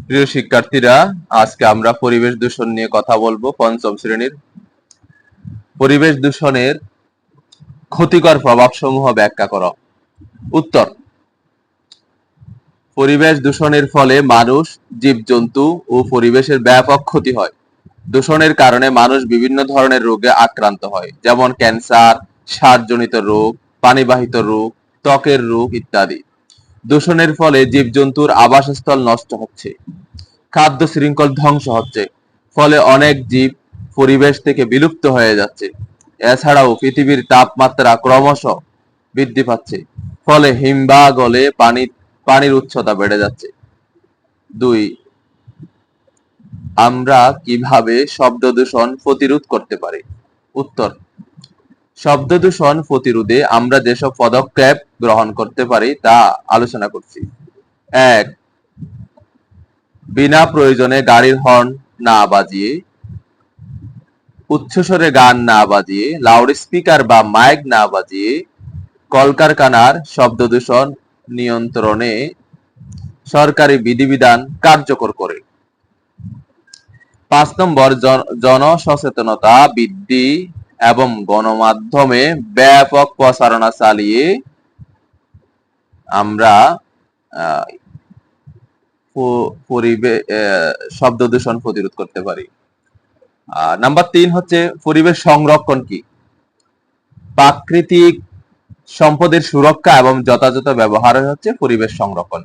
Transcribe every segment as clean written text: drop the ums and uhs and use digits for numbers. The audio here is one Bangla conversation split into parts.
প্রিয় শিক্ষার্থীরা, আজকে আমরা পরিবেশ দূষণ নিয়ে কথা বলবো। পঞ্চম শ্রেণীর পরিবেশ দূষণের ক্ষতিকর প্রভাব সমূহ ব্যাখ্যা করো। উত্তর: পরিবেশ দূষণের ফলে মানুষ, জীবজন্তু ও পরিবেশের ব্যাপক ক্ষতি হয়। দূষণের কারণে মানুষ বিভিন্ন ধরনের রোগে আক্রান্ত হয়, যেমন ক্যান্সার, শ্বাসজনিত রোগ, পানিবাহিত রোগ, ত্বকের রোগ ইত্যাদি। দূষণের ফলে জীবজন্তুর আবাসস্থল নষ্ট হচ্ছে, খাদ্য শৃঙ্খল ধ্বংস হচ্ছে, ফলে অনেক জীব পরিবেশ থেকে বিলুপ্ত হয়ে যাচ্ছে। এছাড়াও পৃথিবীর তাপমাত্রা ক্রমশ বৃদ্ধি পাচ্ছে, ফলে হিমবাহ গলে পানির উচ্চতা বেড়ে যাচ্ছে। 2. আমরা কিভাবে শব্দ দূষণ প্রতিরোধ করতে পারি? উত্তর: শব্দ দূষণ প্রতিরোধে আমরা যেসব পদক্ষেপ গ্রহণ করতে পারি তা আলোচনা করছি। 1. বিনা প্রয়োজনে গাড়ির হর্ন না বাজিয়ে, উচ্চস্বরে গান না বাজিয়ে, লাউড স্পিকার বা মাইক না বাজিয়ে কলকারখানার শব্দ দূষণ নিয়ন্ত্রণে সরকারি বিধিবিধান কার্যকর করে। 5 নম্বর, জনসচেতনতা বৃদ্ধি এবং গণমাধ্যমে ব্যাপক প্রচারণা চালিয়ে আমরা শব্দ দূষণ প্রতিরোধ করতে পারি। নাম্বার 3 হচ্ছে পরিবেশ সংরক্ষণ কি? প্রাকৃতিক সম্পদের সুরক্ষা এবং যথাযথ ব্যবহার হচ্ছে পরিবেশ সংরক্ষণ।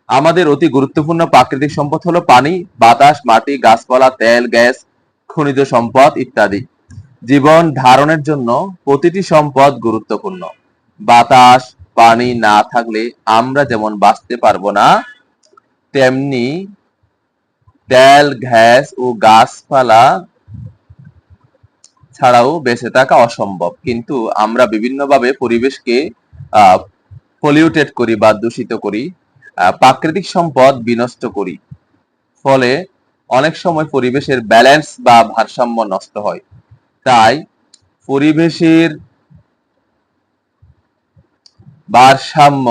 আমাদের অতি গুরুত্বপূর্ণ প্রাকৃতিক সম্পদ হলো পানি, বাতাস, মাটি, গাছপালা, তেল, গ্যাস, খনিজ সম্পদ ইত্যাদি। জীবন ধারণের জন্য প্রতিটি সম্পদ গুরুত্বপূর্ণ। বাতাস, পানি না থাকলে আমরা যেমন বাঁচতে পারবো না, তেমনি তেল, গ্যাস ও গাছপালা ছাড়াও বেঁচে থাকা অসম্ভব। কিন্তু আমরা বিভিন্নভাবে পরিবেশকে পলিউটেড করি বা দূষিত করি, প্রাকৃতিক সম্পদ বিনষ্ট করি, ফলে অনেক সময় পরিবেশের ব্যালেন্স বা ভারসাম্য নষ্ট হয়। তাই পরিবেশের ভারসাম্য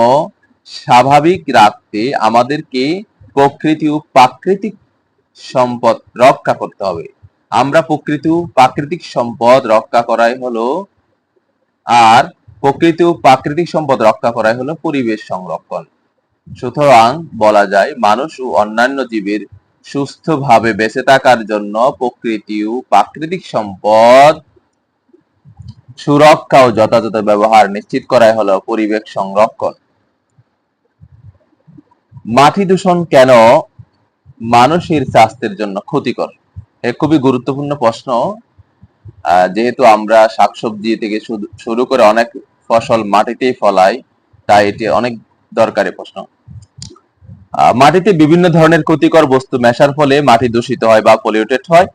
স্বাভাবিক রাখতে আমাদেরকে প্রকৃতি ও প্রাকৃতিক সম্পদ রক্ষা করতে হবে। আমরা প্রকৃতি ও প্রাকৃতিক সম্পদ রক্ষা করাই হলো আর প্রকৃতি ও প্রাকৃতিক সম্পদ রক্ষা করাই হলো পরিবেশ সংরক্ষণ। সুতরাং বলা যায়, মানুষ ও অন্যান্য জীবের সুস্থভাবে বেঁচে থাকার জন্য প্রকৃতি ও প্রাকৃতিক সম্পদ সুরক্ষা ও যথাযথ ব্যবহার নিশ্চিত করাই হলো পরিবেশ সংরক্ষণ। মাটি দূষণ কেন মানুষের স্বাস্থ্যের জন্য ক্ষতিকর? খুবই গুরুত্বপূর্ণ প্রশ্ন। যেহেতু আমরা শাকসবজি থেকে শুরু করে অনেক ফসল মাটিতেই ফলাই, তাই এটি অনেক দরকারি প্রশ্ন। মাটিতে বিভিন্ন ধরনের ক্ষতিকর বস্তু মেশার ফলে মাটি দূষিত হয় বা পলিউটেড হয়।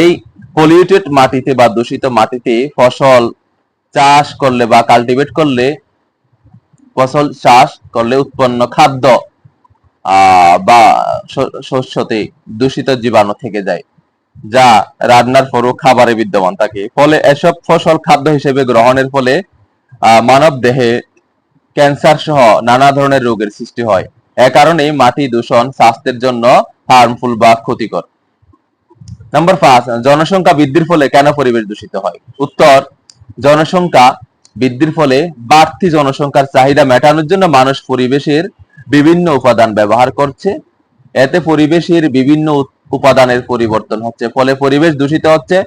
এই পলিউটেড মাটিতে বা দূষিত মাটিতে ফসল চাষ করলে বা কাল্টিভেট করলে, ফসল চাষ করলে উৎপন্ন খাদ্য বা শস্যতে দূষিত জীবাণু থেকে যায়, যা রান্নার পরও খাবারে বিদ্যমান থাকে। ফলে এসব ফসল খাদ্য হিসেবে গ্রহণের ফলে মানব দেহে ক্যান্সার সহ নানা ধরনের রোগের সৃষ্টি হয়। এ কারণে মাটি দূষণ স্বাস্থ্যের জন্য হার্মফুল বা ক্ষতিকর। নাম্বার 5, জনসংখ্যা বৃদ্ধির ফলে কেন পরিবেশ দূষিত হয়? উত্তর: জনসংখ্যা বৃদ্ধির ফলে বাড়তি জনসংখ্যার চাহিদা মেটানোর জন্য মানুষ পরিবেশের বিভিন্ন উপাদান ব্যবহার করছে। এতে পরিবেশের বিভিন্ন উপাদানের পরিবর্তন হচ্ছে, ফলে পরিবেশ দূষিত হচ্ছে।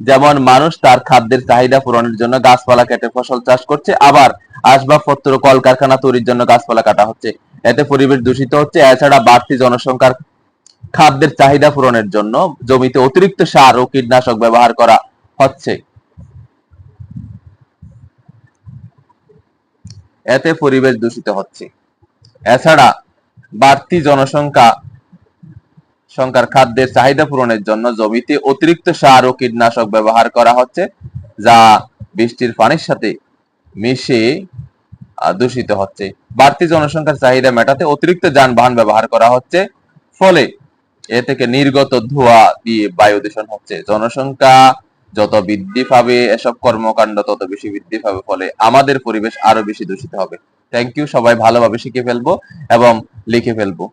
যেমন মানুষ তার খাদ্যের চাহিদা পূরণের জন্য গাছপালা কেটে ফসল চাষ করছে, আবার আসবাবপত্র, কলকারখানা তৈরির জন্য গাছপালা কাটা হচ্ছে। এতে পরিবেশ দূষিত হচ্ছে। এছাড়া বাড়তি জনসংখ্যার খাদ্যের চাহিদা পূরণের জন্য জমিতে অতিরিক্ত সার ও কীটনাশক ব্যবহার করা হচ্ছে। এতে পরিবেশ দূষিত হচ্ছে। এছাড়া বাড়তি জনসংখ্যার খাদ্যের চাহিদা পূরণের জন্য জমিতে অতিরিক্ত সার ও কীটনাশক ব্যবহার করা হচ্ছে, যা বৃষ্টির পানির সাথে মিশে দূষিত হচ্ছে। বাড়তি জনসংখ্যার চাহিদা মেটাতে অতিরিক্ত যানবাহন ব্যবহার করা হচ্ছে, ফলে এ থেকে নির্গত ধোঁয়া দিয়ে বায়ু দূষণ হচ্ছে। জনসংখ্যা যত বৃদ্ধি পাবে, এসব কর্মকাণ্ড তত বেশি বৃদ্ধি পাবে, ফলে আমাদের পরিবেশ আরো বেশি দূষিত হবে। Thank you. সবাই ভালোভাবে শিখে ফেলবো এবং লিখে ফেলবো।